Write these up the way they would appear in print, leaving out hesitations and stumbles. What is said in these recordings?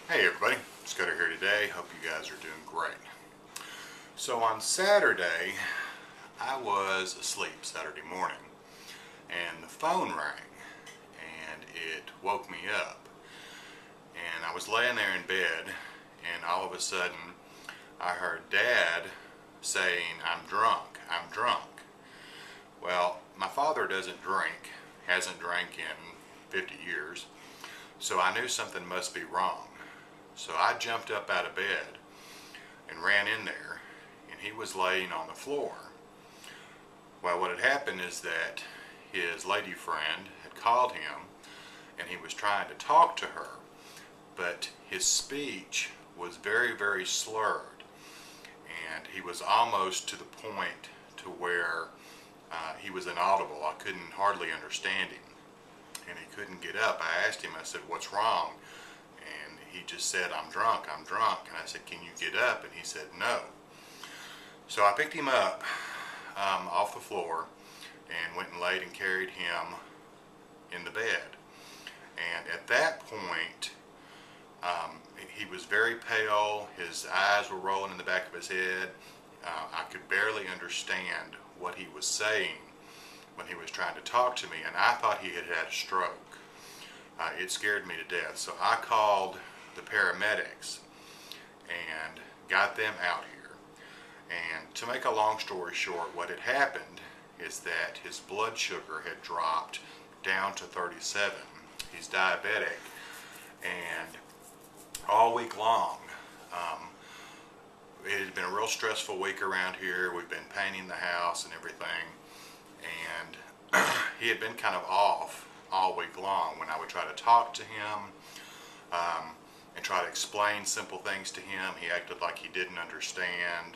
Hey everybody, Scudder here today. Hope you guys are doing great. So on Saturday, I was asleep Saturday morning and the phone rang and it woke me up. And I was laying there in bed and all of a sudden I heard Dad saying, "I'm drunk, I'm drunk." Well, my father doesn't drink, hasn't drank in 50 years, so I knew something must be wrong. So I jumped up out of bed and ran in there, and he was laying on the floor. Well, what had happened is that his lady friend had called him, and he was trying to talk to her, but his speech was very, very slurred, and he was almost to the point to where he was inaudible. I couldn't hardly understand him, and he couldn't get up. I asked him, I said, "What's wrong?" And he just said, "I'm drunk, I'm drunk." And I said, "Can you get up?" And he said, "No." So I picked him up off the floor and went and laid and carried him in the bed. And at that point, he was very pale. His eyes were rolling in the back of his head. I could barely understand what he was saying when he was trying to talk to me, and I thought he had had a stroke. It scared me to death. So I called the paramedics and got them out here. And to make a long story short, what had happened is that his blood sugar had dropped down to 37. He's diabetic, and all week long, it had been a real stressful week around here. We've been painting the house and everything, and he had been kind of off all week long. When I would try to talk to him and try to explain simple things to him, he acted like he didn't understand.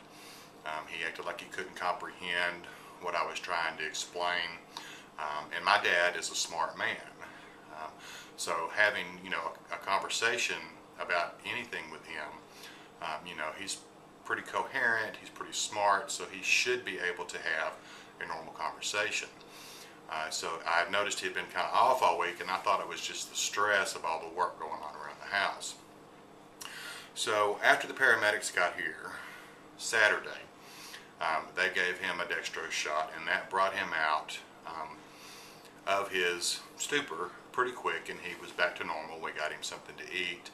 He acted like he couldn't comprehend what I was trying to explain. And my dad is a smart man. So having, a conversation about anything with him, he's pretty coherent, he's pretty smart, so he should be able to have a normal conversation. So I've noticed he'd been kind of off all week, and I thought it was just the stress of all the work going on around the house. So after the paramedics got here Saturday, they gave him a dextrose shot, and that brought him out of his stupor pretty quick, and he was back to normal. We got him something to eat,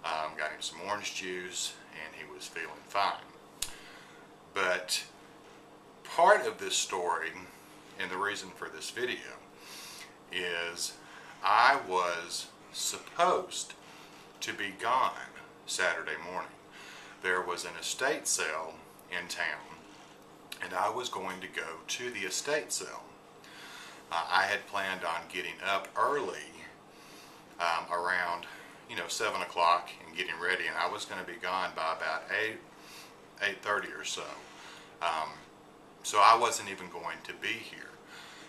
got him some orange juice, and he was feeling fine. But part of this story, and the reason for this video, is I was supposed to be gone Saturday morning. There was an estate sale in town, and I was going to go to the estate sale. I had planned on getting up early, around 7 o'clock, and getting ready, and I was going to be gone by about 8:30 or so. So I wasn't even going to be here.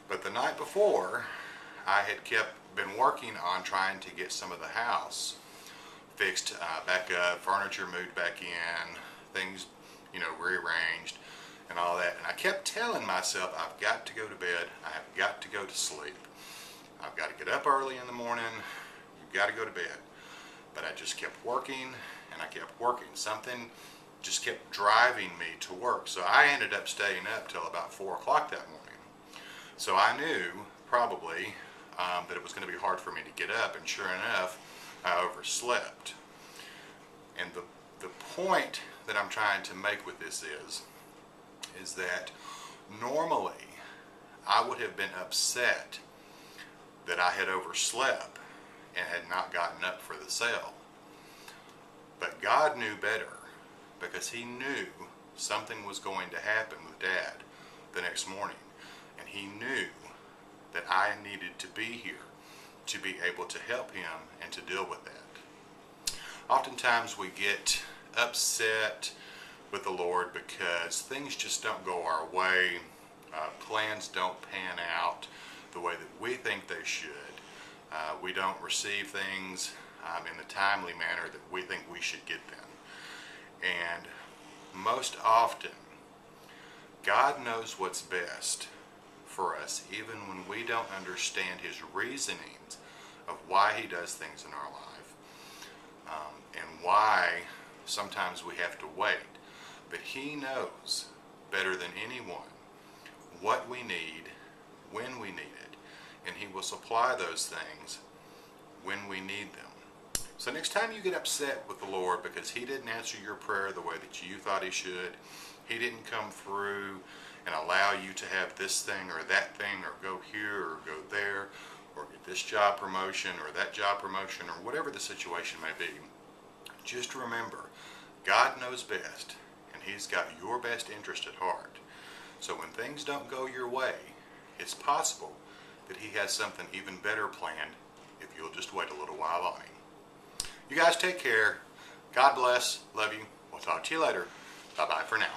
But the night before, I had been working on trying to get some of the house fixed back up, furniture moved back in, things rearranged and all that. And I kept telling myself, I've got to go to bed, I have got to go to sleep, I've got to get up early in the morning, you've got to go to bed. But I just kept working and I kept working. Something just kept driving me to work. So I ended up staying up till about 4 o'clock that morning. So I knew probably that it was going to be hard for me to get up, and sure enough, I overslept. And the point that I'm trying to make with this is that normally I would have been upset that I had overslept and had not gotten up for the sale. But God knew better, because He knew something was going to happen with Dad the next morning, and He knew that I needed to be here to be able to help him and to deal with that. Oftentimes we get upset with the Lord because things just don't go our way, plans don't pan out the way that we think they should. We don't receive things in the timely manner that we think we should get them. And most often, God knows what's best for us, even when we don't understand His reasonings of why He does things in our life. and why sometimes we have to wait. But He knows better than anyone what we need, when we need it, and He will supply those things when we need them. So next time you get upset with the Lord because He didn't answer your prayer the way that you thought He should, He didn't come through and allow you to have this thing or that thing, or go here or go there, or get this job promotion or that job promotion, or whatever the situation may be, just remember, God knows best, and He's got your best interest at heart. So when things don't go your way, it's possible that He has something even better planned if you'll just wait a little while on Him. You guys take care. God bless. Love you. We'll talk to you later. Bye-bye for now.